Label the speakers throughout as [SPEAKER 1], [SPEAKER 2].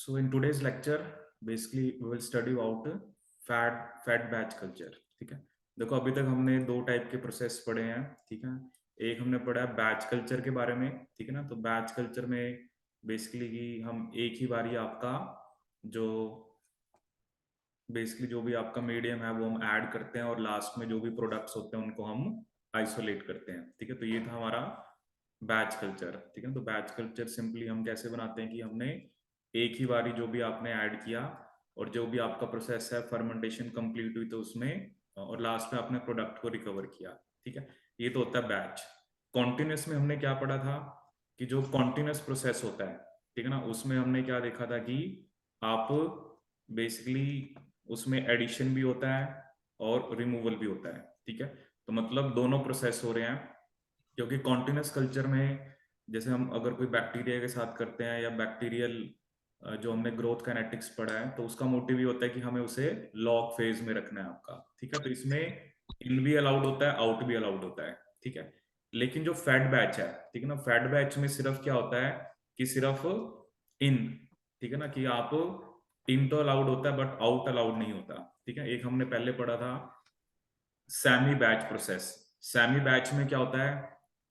[SPEAKER 1] So in today's lecture, basically we will study about fat batch culture. ठीक है, देखो अभी तक हमने दो टाइप के प्रोसेस पढ़े हैं। ठीक है, एक हमने पढ़ा है बैच कल्चर के बारे में। ठीक है ना, तो बैच कल्चर में बेसिकली हम एक ही बारी आपका जो बेसिकली जो भी आपका मीडियम है वो हम ऐड करते हैं और लास्ट में जो भी प्रोडक्ट्स होते हैं उनको हम आइसोलेट करते हैं। ठीक है, तो ये था हमारा बैच कल्चर। ठीक है, तो बैच कल्चर सिंपली हम कैसे बनाते हैं कि हमने एक ही बारी जो भी आपने ऐड किया और जो भी आपका प्रोसेस है फर्मेंटेशन कंप्लीट हुई तो उसमें और लास्ट में आपने प्रोडक्ट को रिकवर किया। ठीक है, ये तो होता है बैच। कॉन्टिन्यूस में हमने क्या पढ़ा था कि जो कॉन्टिन्यूस प्रोसेस होता है, ठीक है ना, उसमें हमने क्या देखा था कि आप बेसिकली उसमें एडिशन भी होता है और रिमूवल भी होता है। ठीक है, तो मतलब दोनों प्रोसेस हो रहे हैं, क्योंकि कॉन्टिन्यूस कल्चर में जैसे हम अगर कोई बैक्टीरिया के साथ करते हैं या बैक्टीरियल जो हमने ग्रोथ काइनेटिक्स पढ़ा है तो उसका मोटिव ये होता है कि हमें उसे लॉग फेज में रखना है आपका। ठीक है, तो इसमें इन भी अलाउड होता है, आउट भी अलाउड होता है। ठीक है, लेकिन जो फैट बैच है, ठीक है ना, फैट बैच में सिर्फ क्या होता है कि सिर्फ इन, ठीक है ना, कि आप इन तो अलाउड होता है बट आउट अलाउड नहीं होता। ठीक है, एक हमने पहले पढ़ा था semi batch process. Semi batch में क्या होता है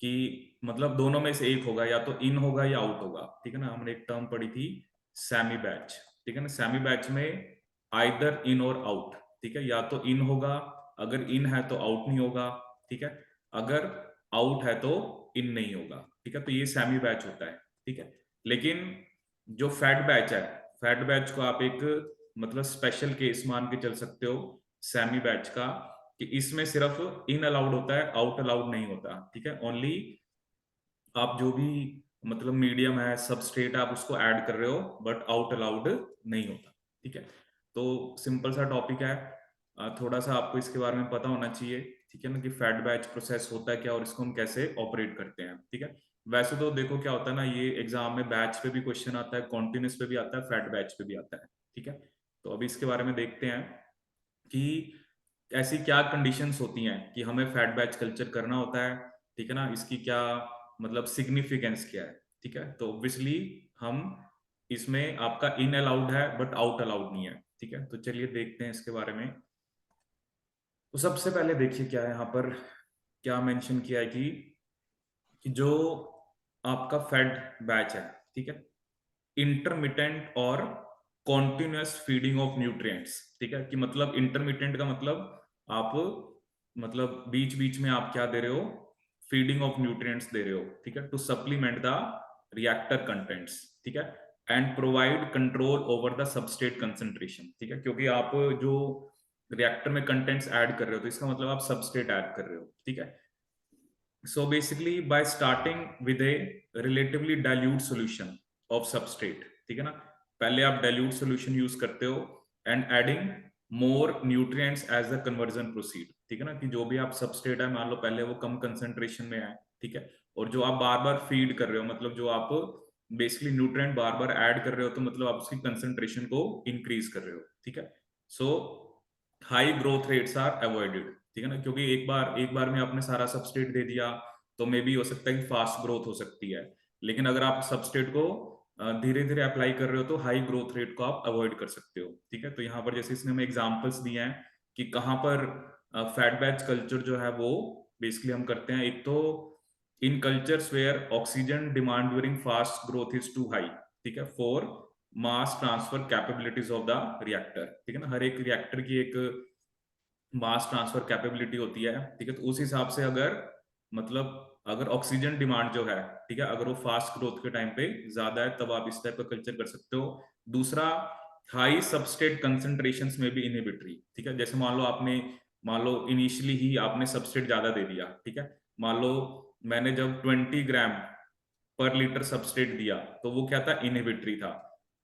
[SPEAKER 1] कि मतलब दोनों में से एक होगा, या तो इन होगा या आउट होगा। ठीक है ना, हमने एक टर्म पढ़ी थी सेमी बैच। ठीक है ना, सेमी बैच में आइदर इन और आउट। ठीक है, या तो इन होगा, अगर इन है तो आउट नहीं होगा। ठीक है, अगर आउट है तो इन नहीं होगा। ठीक है, तो ये सेमी बैच होता है। ठीक है, लेकिन जो फैट बैच है, फैट बैच को आप एक मतलब स्पेशल केस मान के चल सकते हो सेमी बैच का, कि इसमें सिर्फ इन अलाउड होता है, आउट अलाउड नहीं होता। ठीक है, ओनली आप जो भी मतलब मीडियम है, सबस्ट्रेट आप उसको ऐड कर रहे हो बट आउट अलाउड नहीं होता। ठीक है, तो सिंपल सा टॉपिक है, थोड़ा सा आपको इसके बारे में पता होना चाहिए। ठीक है ना, कि फैट बैच प्रोसेस होता है क्या और इसको हम कैसे ऑपरेट करते हैं। ठीक है, वैसे तो देखो क्या होता है ना, ये एग्जाम में बैच पे भी क्वेश्चन आता है, कॉन्टिन्यूस पे भी आता है, फैट बैच पे भी आता है। ठीक है, तो अभी इसके बारे में देखते हैं कि ऐसी क्या कंडीशंस होती हैं कि हमें फैट बैच कल्चर करना होता है। ठीक है ना, इसकी क्या मतलब सिग्निफिकेंस क्या है। ठीक है, तो ऑब्वियसली हम इसमें आपका इन अलाउड है बट आउट अलाउड नहीं है। ठीक है, तो चलिए देखते हैं इसके बारे में। तो सबसे पहले देखिए क्या है यहाँ पर, क्या मेंशन किया है कि जो आपका फैट बैच है, ठीक है, इंटरमिटेंट और कॉन्टिन्यूस फीडिंग ऑफ न्यूट्रिएंट्स। ठीक है, कि मतलब इंटरमिटेंट का मतलब आप मतलब बीच बीच में आप क्या दे रहे हो, फीडिंग ऑफ न्यूट्रिएंट्स दे रहे हो। ठीक है, to supplement the reactor contents. ठीक है, and provide control over the substrate concentration. ठीक है, क्योंकि आप जो रिएक्टर में कंटेंट्स ऐड कर रहे हो तो इसका मतलब आप सबस्ट्रेट ऐड कर रहे हो। ठीक है, so basically by starting with a relatively dilute solution of substrate, ठीक है ना, पहले आप dilute solution यूज करते हो and adding more nutrients as the conversion proceed। ठीक है ना, कि जो भी आप substrate है मान लो पहले वो कम concentration में है, ठीक है, और जो आप बार बार फीड कर रहे हो मतलब जो आप बेसिकली न्यूट्रिएंट बार बार ऐड कर रहे हो तो मतलब आप उसकी कंसंट्रेशन को इंक्रीज कर रहे हो। ठीक है, so high growth rates are avoided. ठीक है ना, क्योंकि एक बार में आपने सारा सबस्ट्रेट दे दिया तो मे भी हो सकता है कि फास्ट ग्रोथ हो सकती है, लेकिन अगर आप सबस्ट्रेट को धीरे धीरे अप्लाई कर रहे हो तो हाई ग्रोथ रेट को आप अवॉइड कर सकते हो। ठीक है, तो यहाँ पर जैसे इसने हमें एग्जांपल्स दिए हैं कि कहाँ पर फैट बैच कल्चर जो है वो बेसिकली हम करते हैं। एक तो in cultures where oxygen demand during fast growth is too high. ठीक है, for mass transfer capabilities of the reactor. ठीक है ना, हर एक रिएक्टर की एक मास ट्रांसफर कैपेबिलिटी होती है। ठीक है, तो उस हिसाब से अगर मतलब अगर ऑक्सीजन डिमांड जो है, ठीक है, अगर वो फास्ट ग्रोथ के टाइम पे ज्यादा है तब आप इस टाइप का कल्चर कर सकते हो। दूसरा, हाई सबस्ट्रेट कंसंट्रेशंस में भी इनहिबिटरी। ठीक है, जैसे मान लो इनिशियली ही आपने सबस्ट्रेट ज्यादा दे दिया। ठीक है, मान लो मैंने जब 20 ग्राम पर लीटर सबस्ट्रेट दिया तो वो क्या था, इनहिबिटरी था।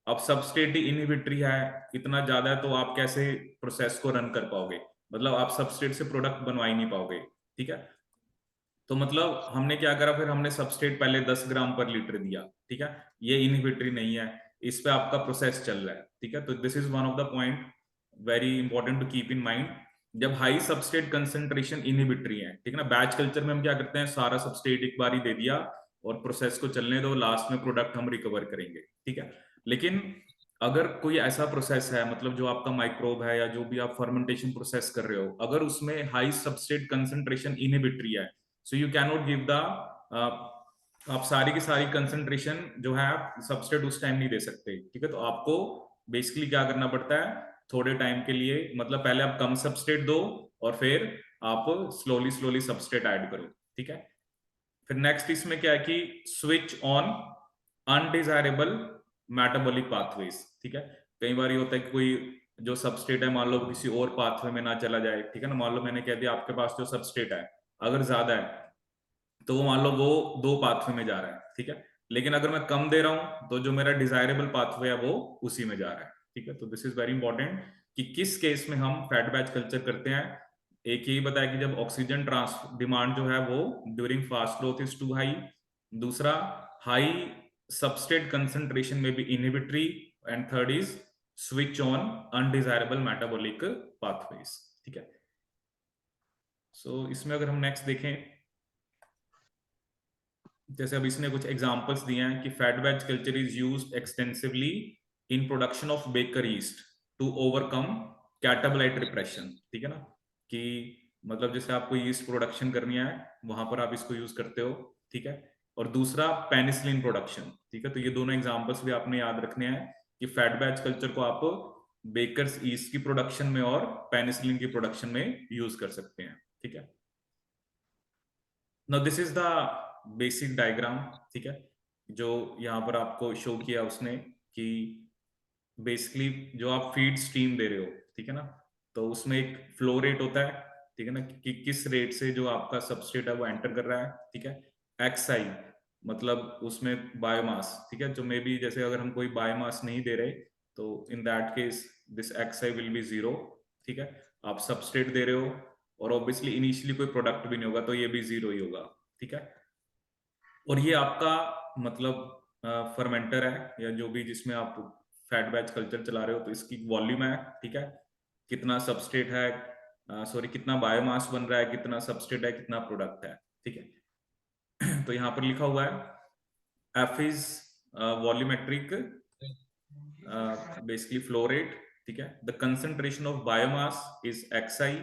[SPEAKER 1] अब सबस्ट्रेट ही इनहिबिटरी है, इतना ज्यादा है, तो आप कैसे प्रोसेस को रन कर पाओगे, मतलब आप सबस्ट्रेट से प्रोडक्ट बनवा ही नहीं पाओगे। ठीक है, तो मतलब हमने क्या करा, फिर हमने सबस्ट्रेट पहले 10 ग्राम पर लीटर दिया। ठीक है, ये इनहिबिटरी नहीं है, इस पे आपका प्रोसेस चल रहा है। ठीक है, तो this is one of the point very important to keep in mind. जब हाई सबस्ट्रेट कंसेंट्रेशन इनहिबिटरी है, ठीक है ना, बैच कल्चर में हम क्या करते हैं, सारा सबस्ट्रेट एक बार ही दे दिया और प्रोसेस को चलने दो, लास्ट में प्रोडक्ट हम रिकवर करेंगे। ठीक है, लेकिन अगर कोई ऐसा प्रोसेस है, मतलब जो आपका माइक्रोब है या जो भी आप फर्मेंटेशन प्रोसेस कर रहे हो, अगर उसमें हाई सबस्ट्रेट कंसंट्रेशन इनहिबिटरी है, so you can not give the, आप सारी की सारी कंसंट्रेशन जो है आप सबस्ट्रेट उस टाइम नहीं दे सकते, ठीक है। तो आपको बेसिकली क्या करना पड़ता है, थोड़े टाइम के लिए, मतलब पहले आप कम सबस्ट्रेट दो और फिर आप स्लोली स्लोली सबस्ट्रेट ऐड करो, ठीक है। फिर नेक्स्ट इसमें क्या है कि switch on undesirable metabolic pathways, ठीक है। कई बार ये होता है कि कोई जो सबस्ट्रेट है, मान लो किसी और पाथवे में ना चला जाए, ठीक है ना। मान लो मैंने कह दिया आपके पास जो सबस्ट्रेट है अगर ज्यादा है, तो वो मान लो वो दो पाथवे में जा रहा है, ठीक है। लेकिन अगर मैं कम दे रहा हूं तो जो मेरा डिजायरेबल पाथवे है वो उसी में जा रहा है, ठीक है। तो दिस इज वेरी इंपॉर्टेंट कि किस केस में हम फैट बैच कल्चर करते हैं। एक यही बताया कि जब ऑक्सीजन ट्रांस डिमांड जो है वो during fast growth is too high, दूसरा हाई सबस्ट्रेट कंसंट्रेशन में भी inhibitory, and third is switch on undesirable metabolic pathways, ठीक है। सो इसमें अगर हम नेक्स्ट देखें, जैसे अब इसने कुछ एग्जांपल्स दिए हैं कि fed batch culture is used extensively in production of baker yeast to overcome catabolite repression, ठीक है ना। कि मतलब जैसे आपको ईस्ट प्रोडक्शन करनी है, वहां पर आप इसको यूज करते हो, ठीक है। और दूसरा पेनिसिलिन प्रोडक्शन, ठीक है। तो ये दोनों एग्जांपल्स भी आपने याद रखने हैं कि फैट बैच कल्चर को आप बेकर्स ईस्ट की प्रोडक्शन में और पेनिसिलिन की प्रोडक्शन में यूज कर सकते हैं, ठीक है। Now this is the basic diagram, ठीक है, जो यहाँ पर आपको शो किया उसने कि बेसिकली जो आप फीड स्ट्रीम दे रहे हो, ठीक है ना, तो उसमें एक फ्लो रेट होता है, ठीक है ना, कि किस रेट से जो आपका सबस्ट्रेट है वो एंटर कर रहा है, ठीक है। एक्स आई मतलब उसमें बायोमास, ठीक है, जो मे बी जैसे अगर हम कोई बायोमास नहीं दे रहे तो in that case this x I will be zero, ठीक है। आप सबस्ट्रेट दे रहे हो और ऑब्वियसली इनिशियली कोई प्रोडक्ट भी नहीं होगा तो ये भी जीरो ही होगा, ठीक है। और ये आपका मतलब फर्मेंटर है या जो भी जिसमें आप फैट बैच कल्चर चला रहे हो, तो इसकी वॉल्यूम है, ठीक है, कितना सबस्ट्रेट है, सॉरी कितना बायोमास बन रहा है, कितना सबस्ट्रेट है, कितना प्रोडक्ट है, ठीक है। तो यहाँ पर लिखा हुआ है F is volumetric basically flow rate, ठीक है। The concentration of biomass is x I,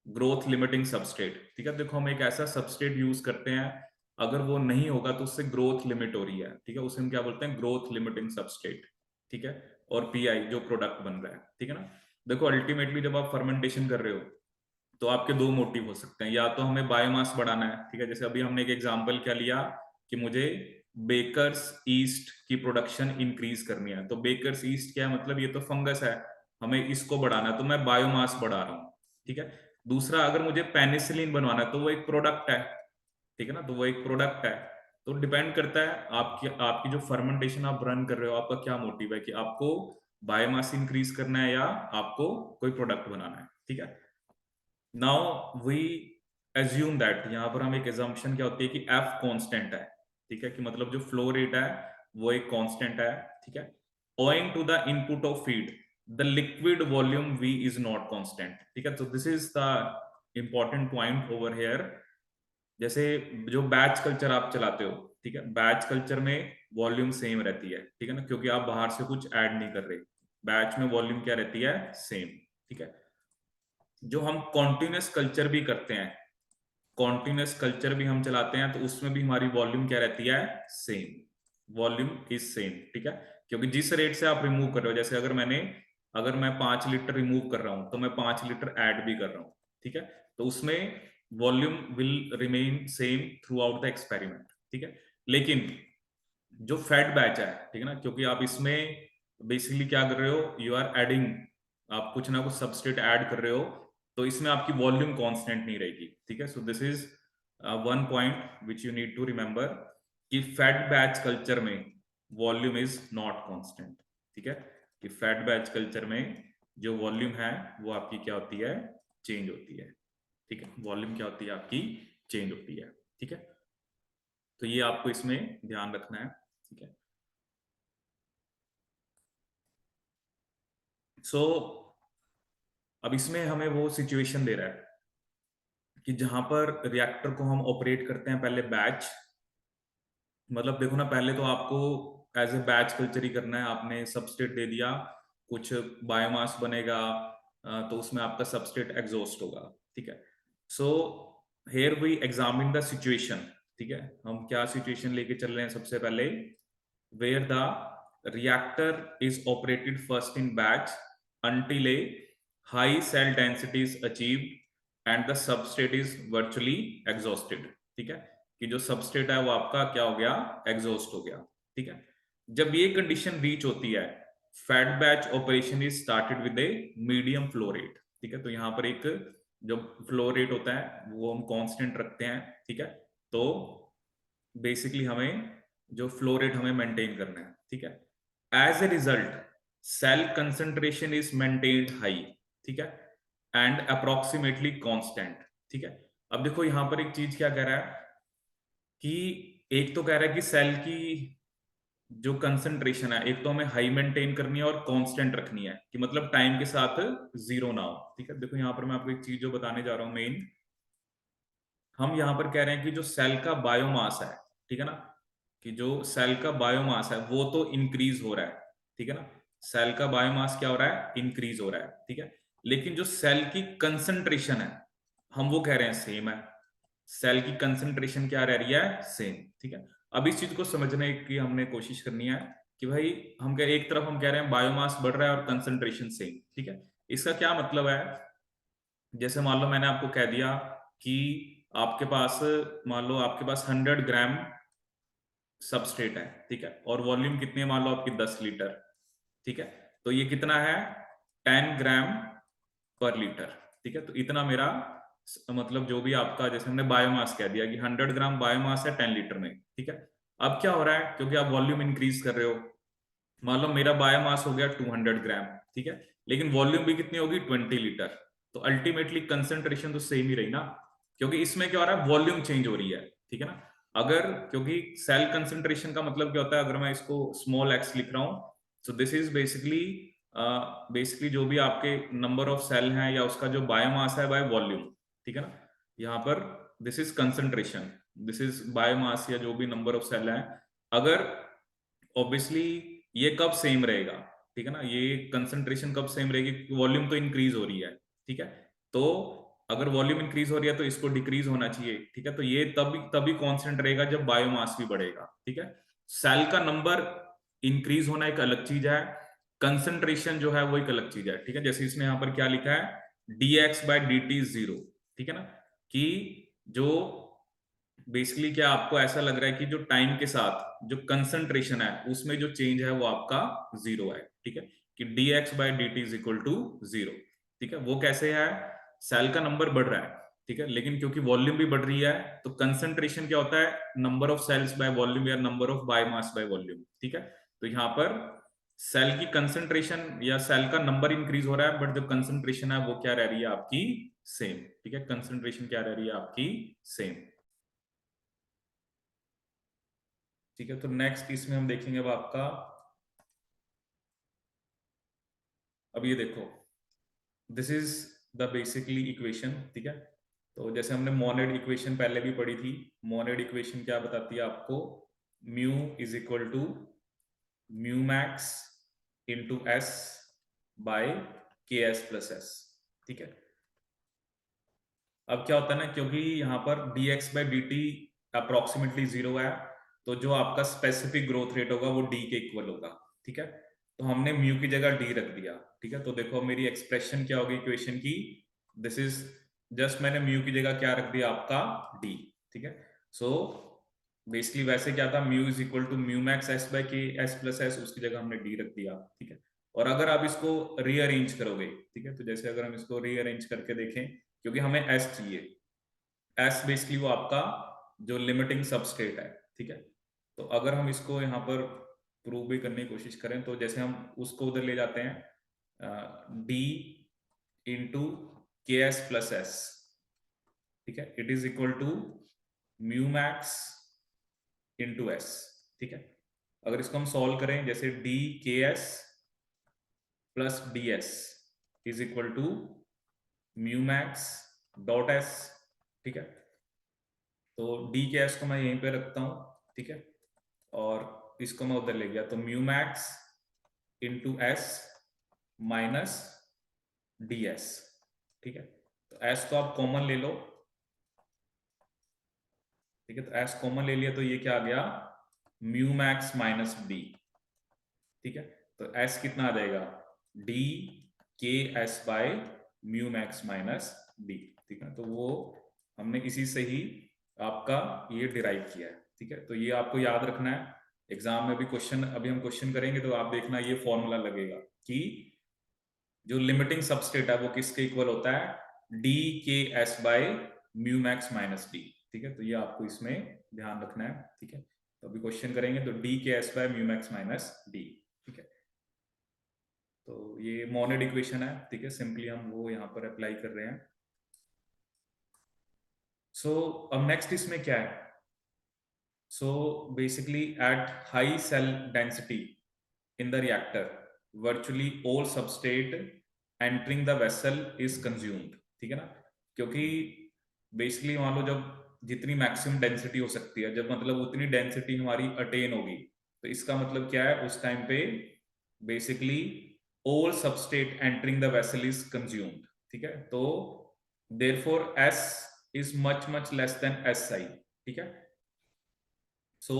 [SPEAKER 1] growth limiting substrate, ठीक है। देखो हम एक ऐसा सबस्ट्रेट यूज करते हैं, अगर वो नहीं होगा तो उससे ग्रोथ लिमिट हो रही है, ठीक है, उसे हम क्या बोलते हैं, ग्रोथ लिमिटिंग सबस्ट्रेट, ठीक है। और पीआई जो प्रोडक्ट बन रहा है, ठीक है ना। देखो अल्टीमेटली जब आप फर्मेंटेशन कर रहे हो तो आपके दो मोटिव हो सकते हैं, या तो हमें बायोमास बढ़ाना है, ठीक है, जैसे अभी हमने एक एग्जांपल क्या लिया कि मुझे बेकर्स ईस्ट की प्रोडक्शन इंक्रीज करनी है, तो बेकर्स ईस्ट क्या है, मतलब ये तो फंगस है, हमें इसको बढ़ाना है, तो मैं बायोमास बढ़ा रहा हूँ, ठीक है। दूसरा अगर मुझे पेनिसिलिन बनवाना है तो वो एक प्रोडक्ट है, ठीक है ना, तो वो एक प्रोडक्ट है। तो डिपेंड करता है आपकी आपकी जो फर्मेंटेशन आप रन कर रहे हो, आपका क्या मोटिव है, कि आपको बायोमास इंक्रीज करना है या आपको कोई प्रोडक्ट बनाना है, ठीक है। नाउ वी एज्यूम दैट, यहाँ पर हम एक एजम्पशन क्या होती है कि एफ कांस्टेंट है, ठीक है, कि मतलब जो फ्लो रेट है वो एक कांस्टेंट है, ठीक है। Owing to the input of feed the liquid volume v is not constant, ठीक है। तो this is the important point over here. जैसे जो बैच कल्चर आप चलाते हो, ठीक है, बैच कल्चर में वॉल्यूम सेम रहती है, ठीक है ना, क्योंकि आप बाहर से कुछ ऐड नहीं कर रहे, बैच में वॉल्यूम क्या रहती है, सेम, ठीक है। जो हम कॉन्टिन्यूस कल्चर भी करते हैं, कॉन्टिन्यूस कल्चर भी हम चलाते हैं, तो उसमें भी हमारी वॉल्यूम क्या रहती है, सेम, वॉल्यूम इज सेम, ठीक है। क्योंकि जिस रेट से आप रिमूव कर रहे हो, जैसे अगर मैं 5 लीटर रिमूव कर रहा हूं तो मैं 5 लीटर ऐड भी कर रहा हूं, ठीक है, तो उसमें volume will remain same through out the experiment, ठीक है। लेकिन जो फैट बैच है, ठीक है ना, क्योंकि आप इसमें बेसिकली क्या कर रहे हो, यू आर एडिंग, आप कुछ ना कुछ सबस्ट्रेट ऐड कर रहे हो, तो इसमें आपकी वॉल्यूम कांस्टेंट नहीं रहेगी, ठीक है। So this is one point which you need to remember कि फैट बैच कल्चर में वॉल्यूम इज नॉट कांस्टेंट, ठीक है, कि फैट बैच कल्चर में जो वॉल्यूम है वो आपकी क्या होती है, चेंज होती है, ठीक है, वॉल्यूम क्या होती है आपकी, चेंज होती है, ठीक है। तो ये आपको इसमें ध्यान रखना है, ठीक है। सो अब इसमें हमें वो सिचुएशन दे रहा है कि जहां पर रिएक्टर को हम ऑपरेट करते हैं पहले बैच, मतलब देखो ना, पहले तो आपको एज ए बैच कल्चर ही करना है, आपने सबस्ट्रेट दे दिया, कुछ बायोमास बनेगा, तो उसमें आपका सबस्ट्रेट एग्जॉस्ट होगा, ठीक है। So here we examine the situation, ठीक है, हम क्या सिचुएशन लेके चल रहे हैं सबसे पहले, where the reactor is operated first in batch until a high cell density is achieved and the substrate is virtually exhausted, ठीक है, कि जो सबस्ट्रेट है वो आपका क्या हो गया, एग्जॉस्ट हो गया, ठीक है। जब ये कंडीशन रीच होती है, fat batch operation is started with a medium flow rate, ठीक है। तो यहाँ पर एक जो फ्लो रेट होता है वो हम कांस्टेंट रखते हैं, ठीक है। तो बेसिकली हमें जो फ्लो रेट हमें मेंटेन करना है, ठीक है। As a result cell concentration is maintained high, ठीक है, एंड अप्रोक्सीमेटली कांस्टेंट, ठीक है। अब देखो यहां पर एक चीज क्या कह रहा है कि एक तो कह रहा है कि सेल की जो कंसंट्रेशन है एक तो हमें हाई मेंटेन करनी है और कांस्टेंट रखनी है, कि मतलब टाइम के साथ जीरो ना हो, ठीक है। देखो यहां पर मैं आपको एक चीज जो बताने जा रहा हूं मेन, हम यहां पर कह रहे हैं कि जो सेल का बायोमास है, ठीक है ना, कि जो सेल का बायोमास है वो तो इंक्रीज हो रहा है, ठीक है ना, सेल का बायोमास क्या हो रहा है, इंक्रीज हो रहा है, ठीक है। लेकिन जो सेल की कंसंट्रेशन है हम वो कह रहे हैं सेम है, सेल की कंसंट्रेशन क्या रह रही है, सेम, ठीक है। अब इस चीज को समझने की हमने कोशिश करनी है कि भाई हम कह एक तरफ हम कह रहे हैं बायोमास बढ़ रहा है और कंसंट्रेशन सेम, ठीक है। इसका क्या मतलब है, जैसे मान लो मैंने आपको कह दिया कि आपके पास, मान लो आपके पास 100 ग्राम सबस्ट्रेट है, ठीक है, और वॉल्यूम कितनी है, मान लो आपकी 10 लीटर, ठीक है। तो ये कितना है, 10 ग्राम पर लीटर, ठीक है। तो इतना मेरा मतलब जो भी आपका, जैसे हमने बायोमास कह दिया कि 100 ग्राम बायोमास है 10 लीटर में, ठीक है। अब क्या हो रहा है, क्योंकि आप वॉल्यूम इंक्रीज कर रहे हो, मान लो मेरा बायोमास हो गया 200 ग्राम, ठीक है, लेकिन वॉल्यूम भी कितनी होगी, 20 लीटर, तो अल्टीमेटली कंसेंट्रेशन तो सेम ही रही ना, क्योंकि इसमें क्या हो रहा है, वॉल्यूम चेंज हो रही है, ठीक है ना। अगर, क्योंकि सेल कंसेंट्रेशन का मतलब क्या होता है, अगर मैं इसको स्मॉल एक्स लिख रहा हूं, सो दिस इज बेसिकली जो भी आपके नंबर ऑफ सेल हैं या उसका जो बायोमास है बाय वॉल्यूम, ठीक है ना। यहाँ पर this is concentration, this is biomass या जो भी नंबर ऑफ सेल है, अगर ऑब्वियसली ये कब सेम रहेगा, ठीक है ना, ये कंसंट्रेशन कब सेम रहेगी, वॉल्यूम तो इंक्रीज हो रही है, ठीक है। तो अगर वॉल्यूम इंक्रीज हो रही है तो इसको डिक्रीज होना चाहिए, ठीक है। तो ये तभी तभी कांस्टेंट रहेगा जब बायोमास भी बढ़ेगा, ठीक है। सेल का नंबर इंक्रीज होना एक अलग चीज है, कंसंट्रेशन जो है वो एक अलग चीज है, ठीक है। जैसे इसने यहाँ पर क्या लिखा है, dx बाय dt 0, ठीक है ना, कि जो बेसिकली क्या आपको ऐसा लग रहा है कि जो टाइम के साथ जो कंसंट्रेशन है उसमें जो चेंज है वो आपका जीरो है, ठीक है, कि dx by dt is equal to 0, ठीक है। वो कैसे है, सेल का नंबर बढ़ रहा है, ठीक है, लेकिन क्योंकि वॉल्यूम भी बढ़ रही है तो कंसंट्रेशन क्या होता है, number of cells by volume या number of biomass by volume, ठीक है। तो यहाँ पर सेल की कंसंट्रेशन या सेल का नंबर इंक्रीज हो रहा है, बट जो कंसंट्रेशन है वो क्या रह रही है आपकी, सेम, ठीक है, कंसंट्रेशन क्या रह रही है आपकी, सेम, ठीक है। तो नेक्स्ट इसमें हम देखेंगे अब आपका, अब ये देखो, this is the basically equation, ठीक है। तो जैसे हमने मोनेड इक्वेशन पहले भी पढ़ी थी, मोनेड इक्वेशन क्या बताती है आपको, mu is equal to mu max into S by K S plus S, ठीक है। अब क्या होता है ना, क्योंकि यहाँ पर dx by D T approximately 0 है, तो जो आपका स्पेसिफिक ग्रोथ रेट होगा वो d के इक्वल होगा, ठीक है। तो हमने म्यू की जगह d रख दिया, ठीक है। तो देखो मेरी एक्सप्रेशन क्या होगी इक्वेशन की, दिस इज जस्ट मैंने म्यू की जगह क्या रख दिया, आपका d, ठीक है। सो बेसिकली वैसे क्या था, mu is equal to mu max S by K S plus S, उसकी जगह हमने d रख दिया, ठीक है। और अगर आप इसको रीअरेंज करोगे, ठीक है, तो जैसे अगर हम इसको रीअरेंज करके देखें, क्योंकि हमें एस चाहिए, एस बेसिकली वो आपका जो लिमिटिंग सबस्ट्रेट है, ठीक है। तो अगर हम इसको यहाँ पर प्रूव भी करने की कोशिश करें, तो जैसे हम उसको उधर ले जाते हैं, D into K S plus S, ठीक है, it is equal to mu max into S, ठीक है। अगर इसको हम सॉल्व करें, जैसे D K S plus D S is equal to mu max dot S, ठीक है। तो डी के एस को मैं यहीं पे रखता हूं, ठीक है, और इसको मैं उधर ले गया, तो mu max into S minus D S, ठीक है। तो एस को आप कॉमन ले लो, ठीक है, तो एस कॉमन ले लिया तो ये क्या आ गया, म्यू मैक्स माइनस डी, ठीक है। तो एस कितना आ जाएगा, D K S by mu max minus D, ठीक है। तो वो हमने इसी से ही आपका ये डिराइव किया है, ठीक है। तो ये आपको याद रखना है, एग्जाम में भी क्वेश्चन, अभी हम क्वेश्चन करेंगे तो आप देखना ये फॉर्मूला लगेगा कि जो लिमिटिंग सबस्टेट है वो किसके इक्वल होता है, D K S by mu max minus D, ठीक है। तो ये आपको इसमें ध्यान रखना है, ठीक है। तो अभी क्वेश्चन करेंगे तो D K S by mu max minus D, ठीक है। तो ये मोनेड इक्वेशन है, ठीक है, सिंपली हम वो यहाँ पर अप्लाई कर रहे हैं। सो अब नेक्स्ट इसमें क्या है, so basically at high cell density in the reactor virtually all substrate entering the vessel is consumed, ठीक है ना। क्योंकि बेसिकली मान लो जब जितनी मैक्सिमम डेंसिटी हो सकती है, जब मतलब उतनी डेंसिटी हमारी अटेन होगी, तो इसका मतलब क्या है, उस टाइम पे basically all substrate entering the vessel is consumed, ठीक है। तो therefore S is much less than SI, ठीक है। सो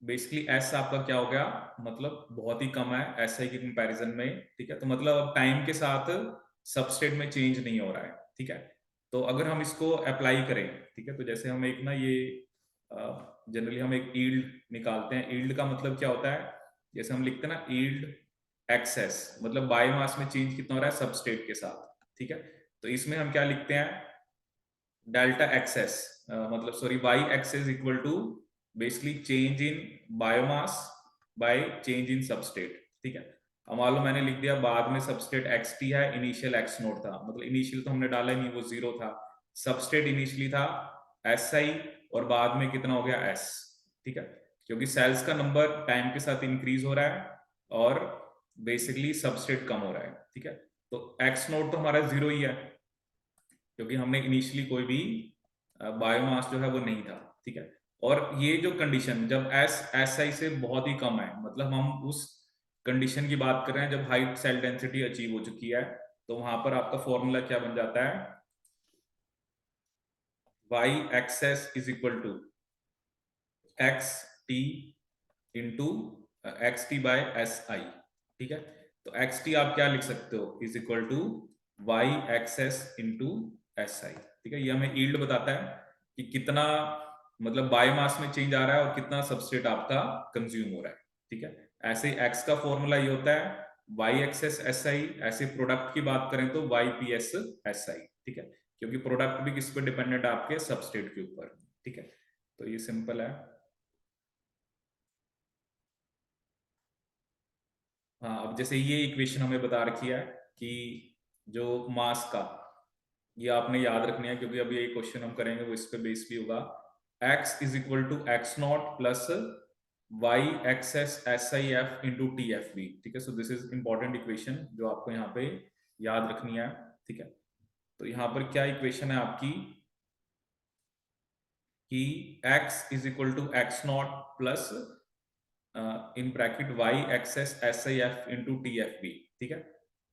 [SPEAKER 1] बेसिकली एस आपका क्या हो गया, मतलब बहुत ही कम है एसआई के कंपैरिजन में, ठीक है। तो मतलब अब टाइम के साथ सबस्ट्रेट में चेंज नहीं हो रहा है, ठीक है। तो अगर हम इसको अप्लाई करें, ठीक है, तो जैसे हम एक ना ये जनरली हम एक ईल्ड निकालते हैं, ईल्ड का मतलब क्या होता है, जैसे हम लिखते हैं ना ईल्ड एक्सेस, मतलब बायोमास में चेंज कितना हो रहा है सबस्ट्रेट के साथ, ठीक है। तो इसमें हम क्या लिखते हैं, डेल्टा एक्सेस, मतलब sorry Y XS equal to basically change in biomass by change in substrate, ठीक है। अब मान लो मैंने लिख दिया बाद में सबस्टेट एक्स टी है, इनिशियल एक्स नोट था, मतलब इनिशियल तो हमने डाला ही नहीं, वो जीरो था, सबस्टेट इनिशियली था एस आई और बाद में कितना हो गया एस, ठीक है। क्योंकि सेल्स का नंबर टाइम के साथ इंक्रीज हो रहा है और बेसिकली सबस्टेट कम हो रहा है, ठीक है। तो एक्स नोट तो हमारा जीरो ही है क्योंकि हमने इनिशियली कोई भी बायोमास जो है वो नहीं था, ठीक है। और ये जो कंडीशन जब एस एस आई से बहुत ही कम है, मतलब हम उस कंडीशन की बात कर रहे हैं जब हाई सेल डेंसिटी अचीव हो चुकी है, तो वहां पर आपका फॉर्मूला क्या बन जाता है, Y XS is equal to X T into X T by S I, ठीक है। तो एक्स टी आप क्या लिख सकते हो, is equal to Y XS into S I, ठीक है। ये हमें यील्ड बताता है कि कितना मतलब बायोमास में चेंज आ रहा है और कितना सबस्ट्रेट आपका कंज्यूम हो रहा है, ठीक है। ऐसे एक्स का फॉर्मूला ये होता है वाई एक्सेस एस आई, ऐसे प्रोडक्ट की बात करें तो Y P S S I, ठीक है। क्योंकि प्रोडक्ट भी किस पर डिपेंडेंट है, आपके सबस्ट्रेट के ऊपर, ठीक है। तो ये सिंपल है। हाँ, अब जैसे ये इक्वेशन हमें बता रखी है कि जो मास का, ये आपने याद रखनी है क्योंकि अभी ये क्वेश्चन हम करेंगे वो इस पे बेस भी होगा, x is equal to x naught plus y x S S I F into T F B, ठीक है। So this is important equation जो आपको यहाँ पे याद रखनी है, ठीक है। तो यहाँ पर क्या इक्वेशन है आपकी कि x is equal to x naught plus in bracket y x S S I F into T F B, ठीक है।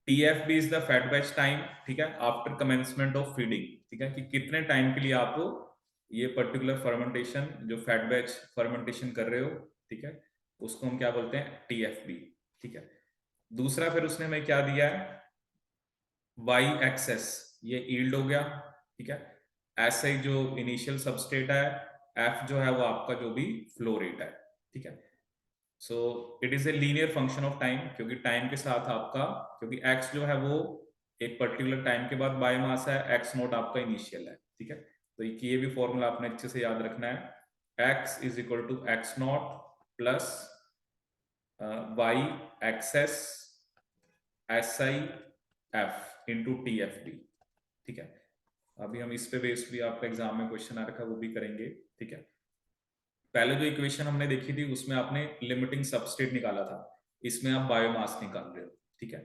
[SPEAKER 1] TFB is the fed batch time, ठीक है, आफ्टर कमेंसमेंट ऑफ फीडिंग, ठीक है, कि कितने टाइम के लिए आप ये पर्टिकुलर फर्मेंटेशन जो फेड बैच फर्मेंटेशन कर रहे हो, ठीक है, उसको हम क्या बोलते हैं TFB, ठीक है। दूसरा फिर उसने हमें क्या दिया है, वाई एक्सेस, ये यील्ड हो गया, ठीक है। ऐसे ही जो इनिशियल सबस्टेट है, एफ जो है वो आपका जो भी फ्लो रेट है, ठीक है। So it is a linear function of time, क्योंकि टाइम के साथ आपका, क्योंकि एक्स जो है वो एक पर्टिकुलर टाइम के बाद बायोमास है, एक्स नोट आपका इनिशियल है, ठीक है। तो ये भी फॉर्मूला आपने अच्छे से याद रखना है, x is equal to x naught plus Y access S I F into T F D, ठीक है। अभी हम इस पे बेस्ड भी आपका एग्जाम में क्वेश्चन आ रखा है वो भी करेंगे, ठीक है। पहले जो इक्वेशन हमने देखी थी उसमें आपने लिमिटिंग सबस्टेट निकाला था, इसमें आप बायोमास निकाल रहे हो, ठीक है।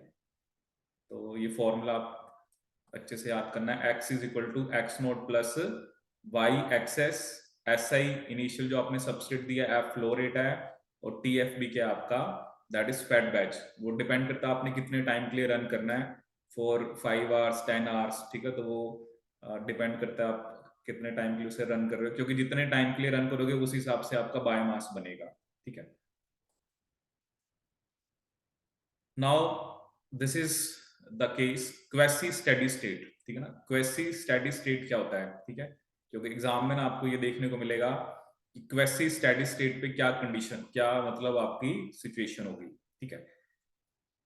[SPEAKER 1] तो ये फॉर्मूला आप अच्छे से याद करना है, x is equal to X naught plus Y access S I initial जो आपने सबस्टेट दिया एफ फ्लो रेट है और TFB क्या है आपका, दैट इज फेड बैच। वो डिपेंड करता है आपने कितने टाइम के लिए रन करना है, फॉर 5 आवर्स 10 आवर्स, ठीक है। तो वो डिपेंड करता है आप कितने टाइम के लिए उसे रन कर रहे हो, क्योंकि जितने टाइम के लिए रन करोगे उस हिसाब से आपका बायोमास बनेगा, ठीक है। Now this is the case quasi steady state, ठीक है ना। क्वेसी स्टेडी स्टेट क्या होता है, ठीक है, क्योंकि एग्जाम में ना आपको ये देखने को मिलेगा कि क्वेसी स्टेडी स्टेट पे क्या कंडीशन, क्या मतलब आपकी सिचुएशन होगी, ठीक है।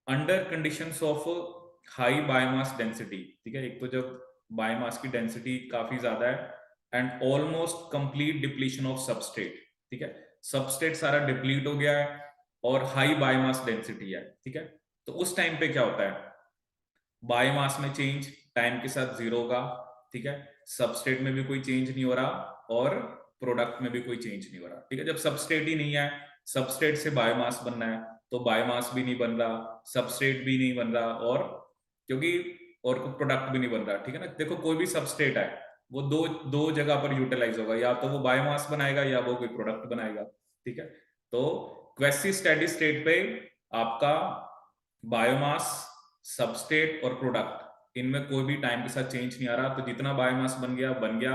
[SPEAKER 1] Under conditions of high biomass density, ठीक है, एक तो जब बायोमास की डेंसिटी काफी ज्यादा है and almost complete depletion of substrate, ठीक है, सबस्ट्रेट सारा डिप्लीट हो गया है और हाई बायोमास डेंसिटी है, ठीक है। तो उस टाइम पे क्या होता है, बायोमास में चेंज टाइम के साथ जीरो होगा, ठीक है, सबस्ट्रेट में भी कोई चेंज नहीं हो रहा और प्रोडक्ट में भी कोई चेंज नहीं हो रहा, ठीक है। जब सबस्ट्रेट ही नहीं है, सबस्ट्रेट से बायोमास बनना है तो बायोमास भी नहीं बन रहा, सबस्ट्रेट भी नहीं बन रहा, और क्योंकि और प्रोडक्ट भी नहीं बन रहा, ठीक है ना। देखो कोई भी सबस्ट्रेट है वो दो दो जगह पर यूटिलाइज होगा, या तो वो बायोमास बनाएगा या वो कोई प्रोडक्ट बनाएगा, ठीक है। तो क्वेसी स्टेडी स्टेट पे आपका बायोमास, सबस्ट्रेट और प्रोडक्ट, इनमें कोई भी टाइम के साथ चेंज नहीं आ रहा। तो जितना बायोमास बन गया,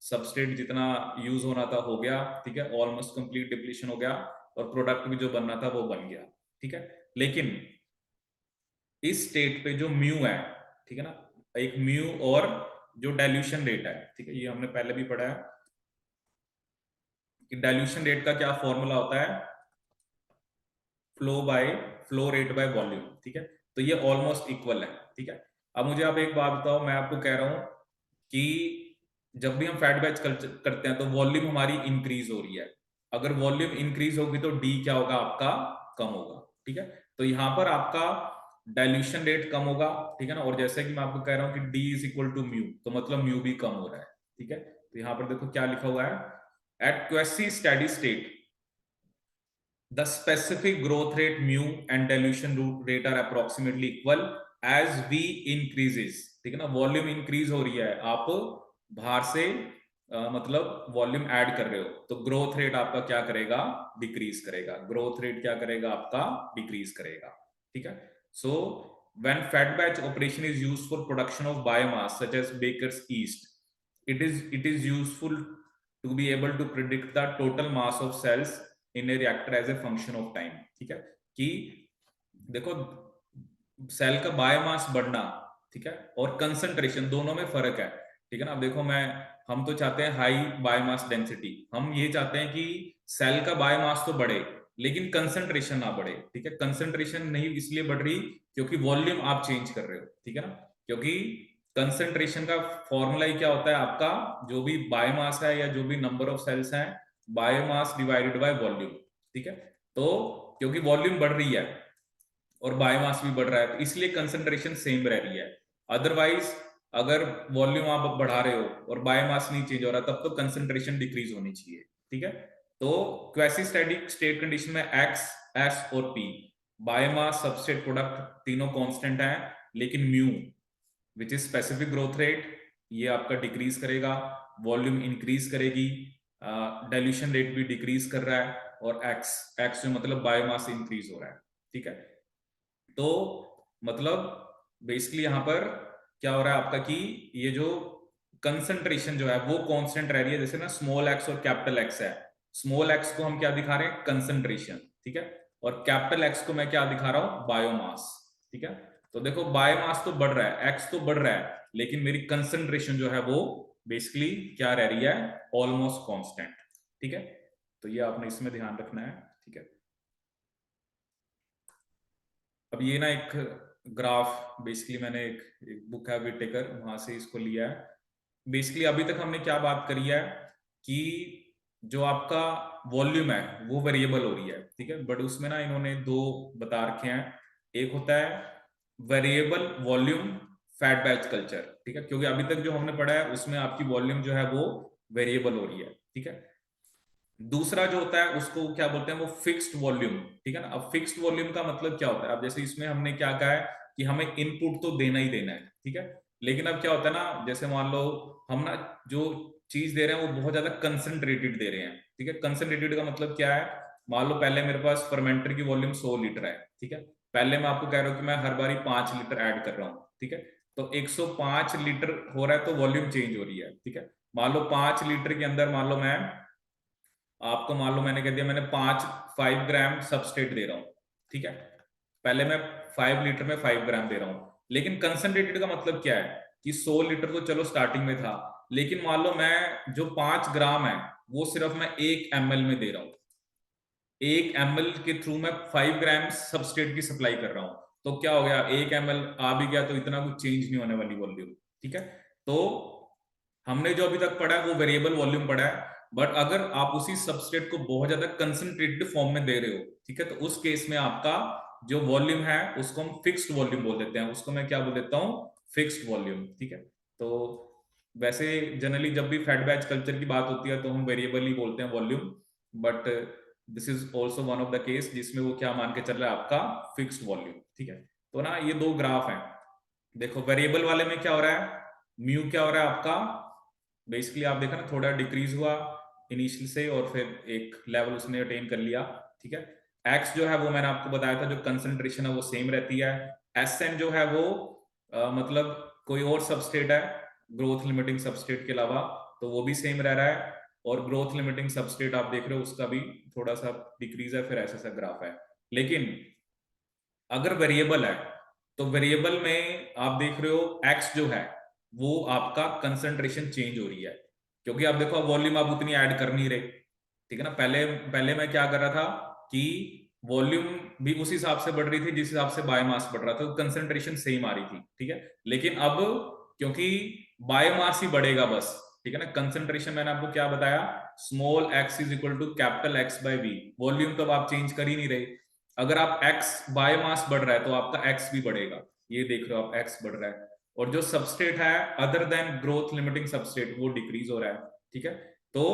[SPEAKER 1] सबस्ट्रेट जितना यूज होना था हो गया, ठीक है, ऑलमोस्ट कंप्लीट डिप्लीशन हो गया, और प्रोडक्ट भी जो बनना था वो बन गया, ठीक है। लेकिन इस स्टेट पे जो म्यू है, ठीक है ना, एक म्यू और जो डाइल्यूशन रेट है, ठीक है, ये हमने पहले भी पढ़ा है कि डाइल्यूशन रेट का क्या फॉर्मूला होता है, फ्लो रेट बाय वॉल्यूम, ठीक है। तो ये ऑलमोस्ट इक्वल है, ठीक है। अब मुझे आप एक बात बताओ, मैं आपको कह रहा हूं कि जब भी हम फैट बैच करते हैं तो वॉल्यूम हमारी इंक्रीज हो रही है, अगर वॉल्यूम इंक्रीज होगी तो डी क्या होगा आपका, कम होगा, ठीक है। तो यहां पर आपका डाइल्यूशन रेट कम होगा, ठीक है ना, और जैसे कि मैं आपको कह रहा हूं कि D is equal to mu, तो मतलब म्यू भी कम हो रहा है, ठीक है। तो यहां पर देखो क्या लिखा हुआ है, at quasi steady state the specific growth rate mu and dilution rate are approximately equal as v increases, ठीक है ना, वॉल्यूम इंक्रीज हो रही है, आप बाहर से मतलब वॉल्यूम ऐड कर रहे हो, तो ग्रोथ रेट आपका क्या करेगा, डिक्रीज करेगा, ग्रोथ रेट क्या करेगा आपका, डिक्रीज करेगा, ठीक है। सो when fed batch operation is used for production of biomass such as baker's yeast, it is useful to be able to predict the total mass of cells in a reactor as a function of time, ठीक है। कि देखो cell का biomass बढ़ना, ठीक है, और concentration दोनों में फर्क है, ठीक है ना। अब देखो हम तो चाहते हैं हाई बायोमास डेंसिटी, हम ये चाहते हैं कि सेल का बायोमास तो बढ़े लेकिन कंसंट्रेशन ना बढ़े, ठीक है। कंसंट्रेशन नहीं इसलिए बढ़ रही क्योंकि वॉल्यूम आप चेंज कर रहे हो, ठीक है ना, क्योंकि कंसंट्रेशन का फॉर्मूला ही क्या होता है आपका, जो भी बायोमास है या जो भी नंबर ऑफ सेल्स हैं, बायोमास डिवाइडेड बाय वॉल्यूम, ठीक है। तो क्योंकि वॉल्यूम बढ़ रही है और बायोमास भी बढ़ रहा है तो इसलिए कंसंट्रेशन सेम रह रही है, अदरवाइज अगर वॉल्यूम आप बढ़ा रहे हो और बायोमास नहीं चेंज हो रहा तब तो कंसंट्रेशन डिक्रीज होनी चाहिए, ठीक है। तो क्वेसी स्टैटिक स्टेट कंडीशन में एक्स, एस और पी, बायोमास, सबस्ट्रेट, प्रोडक्ट तीनों कांस्टेंट हैं, लेकिन mu which is specific growth rate ये आपका डिक्रीज करेगा, वॉल्यूम इंक्रीज करेगी, डाइल्यूशन रेट भी डिक्रीज कर रहा है, और एक्स, एक्स जो मतलब बायोमास इंक्रीज हो रहा है, ठीक है। तो मतलब बेसिकली यहां पर क्या हो रहा है आपका कि ये जो कंसंट्रेशन जो है वो कांस्टेंट रह रही है, जैसे ना स्मॉल एक्स और कैपिटल एक्स है, स्मॉल एक्स को हम क्या दिखा रहे हैं, कंसंट्रेशन, ठीक है, और कैपिटल एक्स को मैं क्या दिखा रहा हूं, बायोमास, ठीक है। तो देखो बायोमास तो बढ़ रहा है, एक्स तो बढ़ रहा है, लेकिन मेरी कंसंट्रेशन जो है वो बेसिकली क्या रह रही है, ऑलमोस्ट कांस्टेंट, ठीक है। तो ये आपने इसमें ध्यान रखना है, ठीक है। अब ये ना एक ग्राफ बेसिकली मैंने एक बुक है विटेकर, वहां से इसको लिया है। बेसिकली अभी तक हमने क्या बात करी है कि जो आपका वॉल्यूम है वो वेरिएबल हो रही है, ठीक है, बट उसमें ना इन्होंने दो बता रखे हैं, एक होता है variable volume fat batch culture, ठीक है, क्योंकि अभी तक जो हमने पढ़ा है उसमें आपकी वॉल्यूम जो है वो वेरिएबल हो रही है, ठीक है। दूसरा जो होता है उसको क्या बोलते हैं, वो फिक्स्ड वॉल्यूम, ठीक है ना। अब फिक्स्ड वॉल्यूम का मतलब क्या होता है, अब जैसे इसमें हमने क्या कहा है कि हमें इनपुट तो देना ही देना है, ठीक है, लेकिन अब क्या होता है ना, जैसे मान लो हम ना जो चीज दे रहे हैं वो बहुत ज्यादा कंसंट्रेटेड दे रहे हैं, ठीक है। कंसंट्रेटेड का मतलब क्या है मान लो पहले मेरे पास फर्मेंटर की वॉल्यूम 100 लीटर है, ठीक है, पहले मैं आपको कह रहा हूँ कि मैं हर बारी 5 लीटर ऐड कर रहा हूँ, ठीक है, तो 105 लीटर हो रहा है तो वॉल्यूम चेंज हो रही है, ठीक है। मान लो 5 लीटर के अंदर मान लो मैं आपको, मान लो मैंने कह दिया मैंने 5 ग्राम सबस्ट्रेट दे रहा हूँ, ठीक है, पहले मैं 5 लीटर में 5 ग्राम दे रहा हूँ, लेकिन कंसंट्रेटेड का मतलब क्या है कि 100 लीटर तो चलो स्टार्टिंग में था, लेकिन मान लो मैं जो 5 ग्राम है वो सिर्फ मैं 1 ml में दे रहा हूँ, 1 ml के थ्रू मैं 5 ग्राम सबस्ट्रेट की सप्लाई कर रहा हूँ, तो क्या हो गया, 1 ml आ भी गया तो इतना कुछ चेंज नहीं होने वाली वॉल्यूम, ठीक है। तो हमने जो अभी तक पढ़ा है वो वेरिएबल वॉल्यूम पढ़ा है, बट अगर आप उसी सबस्ट्रेट को बहुत ज्यादा कंसंट्रेटेड फॉर्म में दे रहे हो, ठीक है, तो उस केस में आपका जो वॉल्यूम है उसको हम फिक्स्ड वॉल्यूम बोल देते हैं, उसको मैं क्या बोल देता हूँ, फिक्स्ड वॉल्यूम, ठीक है। तो वैसे जनरली जब भी फेड बैच कल्चर की बात होती है तो हम वेरिएबल ही बोलते हैं volume, but this is also one of the case जिसमें वो क्या मान के चल रहा है, आपका फिक्स्ड वॉल्यूम, ठीक है। तो ना ये दो ग्राफ हैं, देखो वेरिएबल वाले में क्या हो रहा है, म्यू क्या हो रहा है आपका, बेसिकली आप देखा ना थोड़ा डिक्रीज हुआ इनिशियल से और फिर एक लेवल उसने अटेन कर लिया, ठीक है। एक्स जो है वो मैंने आपको बताया था जो कंसंट्रेशन है वो सेम रहती है, एस एन जो है वो मतलब कोई और सबस्टेट है ग्रोथ लिमिटिंग सबस्टेट के अलावा, तो वो भी सेम रह रहा है, और ग्रोथ लिमिटिंग सबस्टेट आप देख रहे हो उसका भी थोड़ा सा डिक्रीज है, फिर ऐसा सा ग्राफ है। लेकिन अगर वेरिएबल है तो वेरिएबल में आप देख रहे हो एक्स जो है वो आपका कंसंट्रेशन चेंज हो रही है, क्योंकि आप देखो वॉल्यूम आप उतनी ऐड कर नहीं रहे, ठीक है ना। पहले पहले मैं क्या कर रहा था कि वॉल्यूम भी उस हिसाब से बढ़ रही थी जिस हिसाब से बायोमास बढ़ रहा था, तो कंसंट्रेशन सेम आ रही थी, ठीक है। लेकिन अब क्योंकि बायोमास ही बढ़ेगा बस, ठीक है ना, कंसंट्रेशन मैंने आपको क्या बताया, small x is equal to capital x by V, volume तो अब आप चेंज कर ही नहीं रहे, अगर आप x बायोमास बढ़ रहा है तो आपका x भी बढ़ेगा, ये देख रहे हो आप x बढ़ रहा है, और जो सबस्ट्रेट है other than growth limiting substrate वो डिक्रीज हो रहा है, ठीक है। तो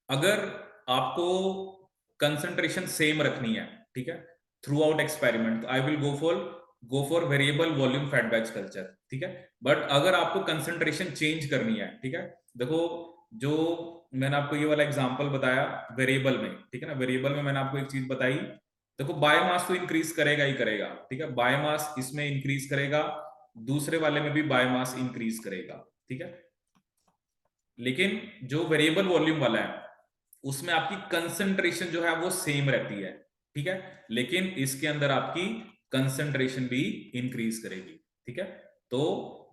[SPEAKER 1] अगर आपको कंसंट्रेशन सेम रखनी है, ठीक है, through out experiment, I will go for variable volume fed batch culture, ठीक है। बट अगर आपको कंसंट्रेशन चेंज करनी है, ठीक है, देखो जो मैंने आपको ये वाला एग्जांपल बताया वेरिएबल में, ठीक है ना, वेरिएबल में मैंने आपको एक चीज बताई, देखो बायोमास तो इंक्रीज करेगा ही करेगा, ठीक है, बायोमास इसमें इंक्रीज करेगा, दूसरे वाले में भी बायोमास इंक्रीज करेगा, ठीक है। लेकिन जो वेरिएबल वॉल्यूम वाला है उसमें आपकी कंसंट्रेशन जो है वो सेम रहती है, ठीक है, लेकिन इसके अंदर आपकी कंसंट्रेशन भी इंक्रीज करेगी, ठीक है। तो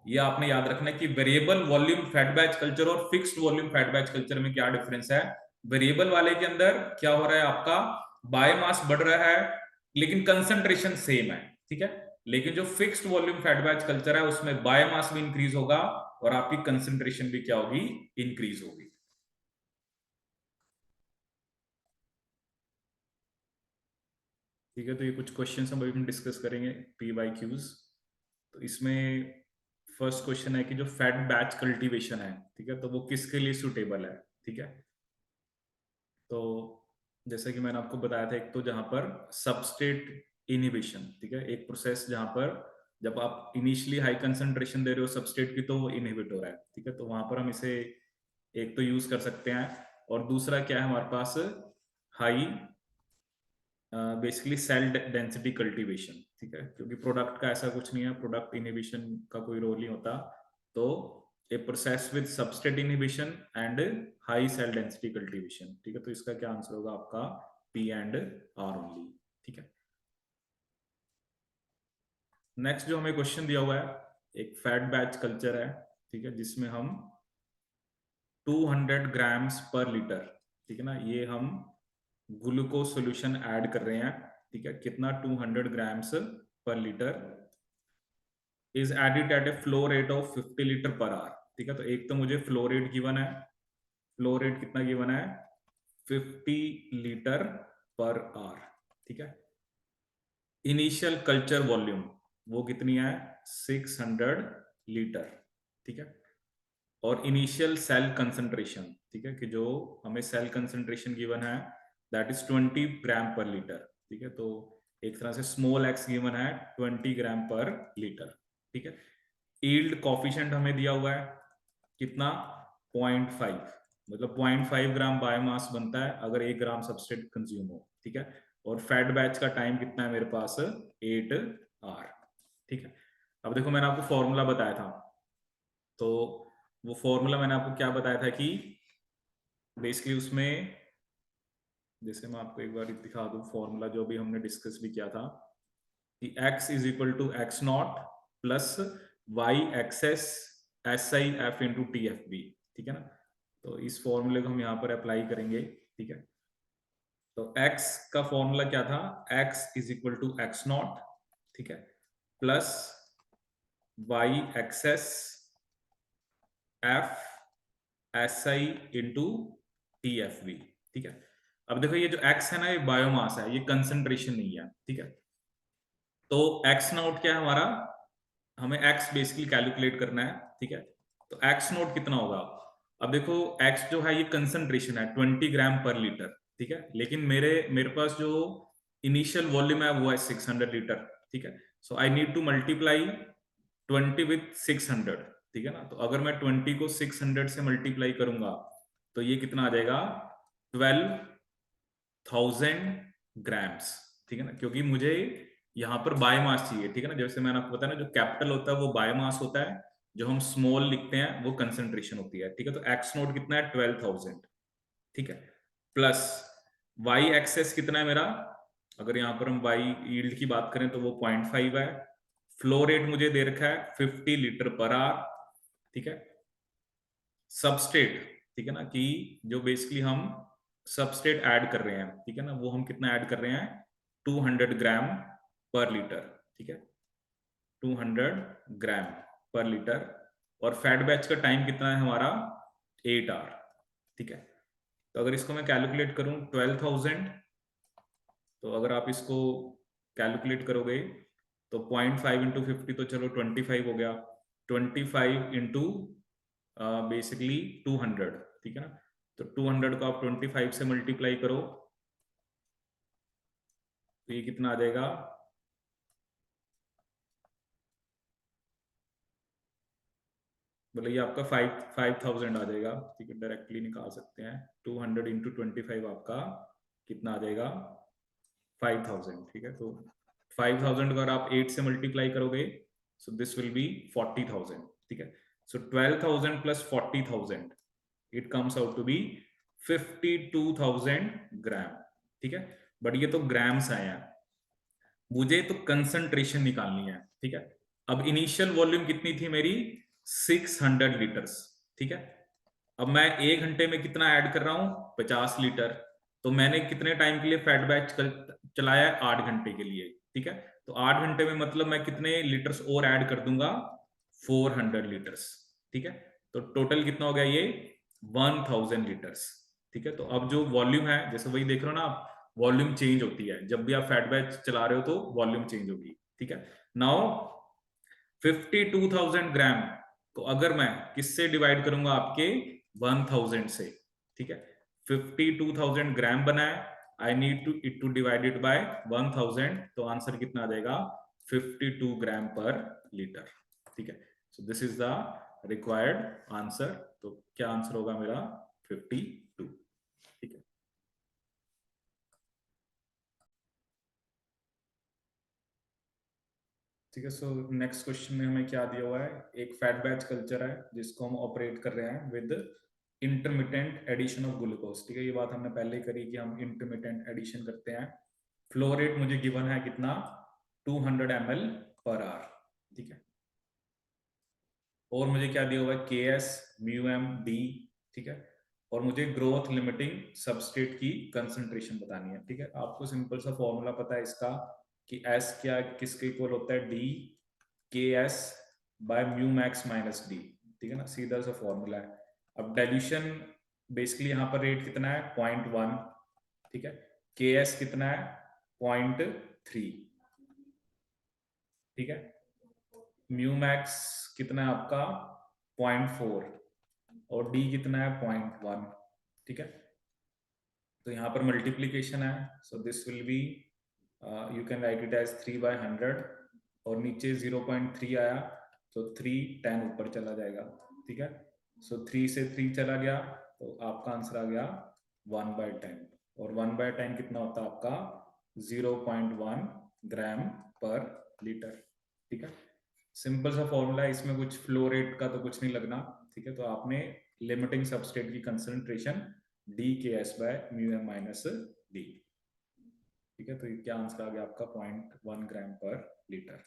[SPEAKER 1] ये आपने याद रखना है कि variable volume fed batch culture और fixed volume fed batch culture में क्या डिफरेंस है। वेरिएबल वाले के अंदर क्या हो रहा है, आपका बायोमास बढ़ रहा है लेकिन कंसंट्रेशन सेम है, ठीक है। लेकिन जो fixed volume fed batch culture है उसमें बायोमास भी इंक्रीज होगा और आपकी कंसंट्रेशन भी क्या होगी, इंक्रीज होगी। ठीक है, तो ये कुछ क्वेश्चन हम अभी डिस्कस करेंगे पी वाई क्यूज। तो इसमें फर्स्ट क्वेश्चन है कि जो फेड बैच कल्टीवेशन है, ठीक है, तो वो किसके लिए सुटेबल है, ठीक है। तो जैसे कि मैंने आपको बताया था, एक तो जहां पर सबस्ट्रेट इनहिबिशन, ठीक है, एक प्रोसेस जहां पर जब आप इनिशियली हाई कंसंट्रेशन दे रहे हो सबस्ट्रेट की तो वो इनहिबिट हो रहा है, ठीक है, तो वहां पर हम इसे एक तो यूज कर सकते हैं, और दूसरा क्या है हमारे पास, high basically cell density cultivation, ठीक है, क्योंकि प्रोडक्ट का ऐसा कुछ नहीं है, प्रोडक्ट इनहिबिशन का कोई रोल नहीं होता, तो a process with substrate inhibition and high cell density cultivation, ठीक है, तो इसका क्या आंसर होगा आपका पी एंड आर ओनली, ठीक है। नेक्स्ट जो हमें क्वेश्चन दिया हुआ है, एक फैट बैच कल्चर है, ठीक है, जिसमें हम 200 ग्राम्स पर लीटर, ठीक है ना, ये हम ग्लूकोज सॉल्यूशन ऐड कर रहे हैं, ठीक है, कितना 200 grams per litre is added at a flow rate of 50 litre per hour, ठीक है। तो एक तो मुझे फ्लो रेट गिवन है, फ्लो रेट कितना गिवन है, 50 लीटर पर आवर, ठीक है। इनिशियल कल्चर वॉल्यूम वो कितनी है, 600 लीटर, ठीक है। और इनिशियल सेल कंसंट्रेशन, ठीक है, कि जो हमें सेल कंसंट्रेशन गिवन है दैट इज 20 ग्राम पर लीटर, ठीक है। तो एक तरह से स्मॉल एक्स गिवन है 20 ग्राम पर लीटर, ठीक है। यील्ड कॉफिशिएंट हमें दिया हुआ है कितना, 0.5, मतलब 0.5 ग्राम बायोमास बनता है अगर 1 ग्राम सबस्ट्रेट कंज्यूम हो, ठीक है। और फेड बैच का टाइम कितना है मेरे पास, 8 आवर, ठीक है। अब देखो मैंने आपको फॉर्मूला बताया था, तो वो फॉर्मूला मैंने आपको क्या बताया था कि बेसिकली उसमें, जैसे मैं आपको एक बार दिखा दूं फॉर्मूला जो भी हमने डिस्कस भी किया था कि x is equal to x naught plus y x S S I F into T F B, ठीक है ना। तो इस फॉर्मूले को हम यहाँ पर अप्लाई करेंगे, ठीक है। तो x का फॉर्मूला क्या था, x is equal to x naught, ठीक है, plus y x S F S I into T F B, ठीक है। अब देखो ये जो x है ना, ये बायोमास है, ये कंसंट्रेशन नहीं है, ठीक है। तो x नॉट क्या है हमारा, हमें x बेसिकली कैलकुलेट करना है, ठीक है। तो x नोट कितना होगा, अब देखो x जो है ये कंसंट्रेशन है 20 ग्राम पर लीटर, ठीक है। लेकिन मेरे पास जो इनिशियल वॉल्यूम है वो है 600 लीटर, ठीक है। So I need to multiply 20 with 600, ठीक है ना। तो अगर मैं 20 को 600 से मल्टीप्लाई करूंगा तो ये कितना आ जाएगा, 12,000 ग्राम्स, ठीक है ना, क्योंकि मुझे यहाँ पर बायोमास चाहिए, ठीक है ना। जैसे मैंने आपको बताया ना, जो कैपिटल होता है वो बायोमास होता है, जो हम स्मॉल लिखते हैं वो कंसंट्रेशन होती है, ठीक है। तो एक्स नोट कितना है, 12,000, ठीक है, प्लस वाई एक्सेस कितना है मेरा, अगर यहाँ पर हम वाई यील्ड की बात करें तो वो 0.5 है, फ्लो रेट मुझे दे रखा है 50 लीटर पर आवर, ठीक है। सबस्ट्रेट, ठीक है ना, कि जो बेसिकली हम सबस्ट्रेट ऐड कर रहे हैं, ठीक है ना, वो हम कितना ऐड कर रहे हैं, 200 ग्राम पर लीटर, ठीक है, 200 ग्राम पर लीटर। और फैट बैच का टाइम कितना है हमारा, 8 आवर, ठीक है। तो अगर इसको मैं कैलकुलेट करूं 12,000, तो अगर आप इसको कैलकुलेट करोगे तो 0.5 इंटू 50 तो चलो 25 हो गया, 25 इंटू बेसिकली 200, ठीक है ना। तो 200 को आप 25 से मल्टीप्लाई करो तो ये कितना आ जाएगा, मतलब ये आपका 5,000 आ जाएगा, ठीक है, डायरेक्टली निकाल सकते हैं। 200 इंटू 25 आपका कितना आ जाएगा, 5,000, ठीक है। तो 5,000 अगर आप 8 से मल्टीप्लाई करोगे सो दिस विल बी 40,000, ठीक है। So 12,000 plus 40,000 it comes out to be 52,000 gram, ठीक है। बट ये तो ग्राम्स आए हैं, मुझे तो कंसंट्रेशन निकालनी है, ठीक है। अब इनिशियल वॉल्यूम कितनी थी मेरी, 600 लीटर्स, ठीक है। अब मैं 1 घंटे में कितना ऐड कर रहा हूं, 50 लीटर। तो मैंने कितने टाइम के लिए फैट बैच चलाया है, 8 घंटे के लिए, ठीक है। तो 8 घंटे में मतलब मैं कितने लीटर्स और ऐड कर दूंगा, 400 लीटर्स, ठीक है। तो टोटल कितना हो गया ये, 1000 लीटर्स, ठीक है। तो अब जो वॉल्यूम है, जैसे वही देख रहे हो ना आप, वॉल्यूम चेंज होती है जब भी आप फैट बैच चला रहे हो तो वॉल्यूम चेंज होगी, ठीक है। नाउ 52,000 ग्राम को अगर मैं किससे डिवाइड करूंगा, आपके 1000 से, ठीक है। 52,000 ग्राम बना है, I need to it to divide it by 1000, तो आंसर कितना आ जाएगा, 52 ग्राम पर लीटर, ठीक है। So this is the required answer. तो क्या आंसर होगा मेरा, 52, ठीक है। ठीक है, सो नेक्स्ट क्वेश्चन में हमें क्या दिया हुआ है, एक फैट बैच कल्चर है जिसको हम ऑपरेट कर रहे हैं with intermittent addition of glucose, ठीक है। ये बात हमने पहले करी कि हम इंटरमिटेंट एडिशन करते हैं। फ्लो रेट मुझे गिवन है कितना, 200 ml पर आवर, ठीक है। और मुझे क्या दिया हुआ है, के एस म्यू एम डी, ठीक है। और मुझे ग्रोथ लिमिटिंग सबस्ट्रेट की कंसंट्रेशन बतानी है, ठीक है। आपको सिंपल सा फॉर्मूला पता है इसका कि एस क्या किसके इक्वल होता है, D K S by mu max minus D, ठीक है ना, सीधा सा फॉर्मूला है। अब डाइल्यूशन बेसिकली यहाँ पर रेट कितना है, 0.1, ठीक है। के एस कितना है, 0.3, ठीक है। म्यू मैक्स कितना है आपका, 0.4, और डी कितना है, 0.1, ठीक है। तो यहाँ पर मल्टीप्लीकेशन है, so this will be, you can write it as 3/100, और नीचे 0.3 आया तो 3 10 ऊपर चला जाएगा, ठीक है। सो 3 से 3 चला गया तो आपका आंसर आ गया 1/10, और 1/10 कितना होता है आपका 0.1 ग्राम पर लीटर। ठीक है, सिंपल सा फॉर्मूला है, इसमें कुछ फ्लो रेट का तो कुछ नहीं लगना। ठीक है, तो आपने लिमिटिंग सबस्ट्रेट की कंसंट्रेशन DKS/μm - D। ठीक है, तो क्या आंसर आ गया आपका 0.1 ग्राम पर लीटर।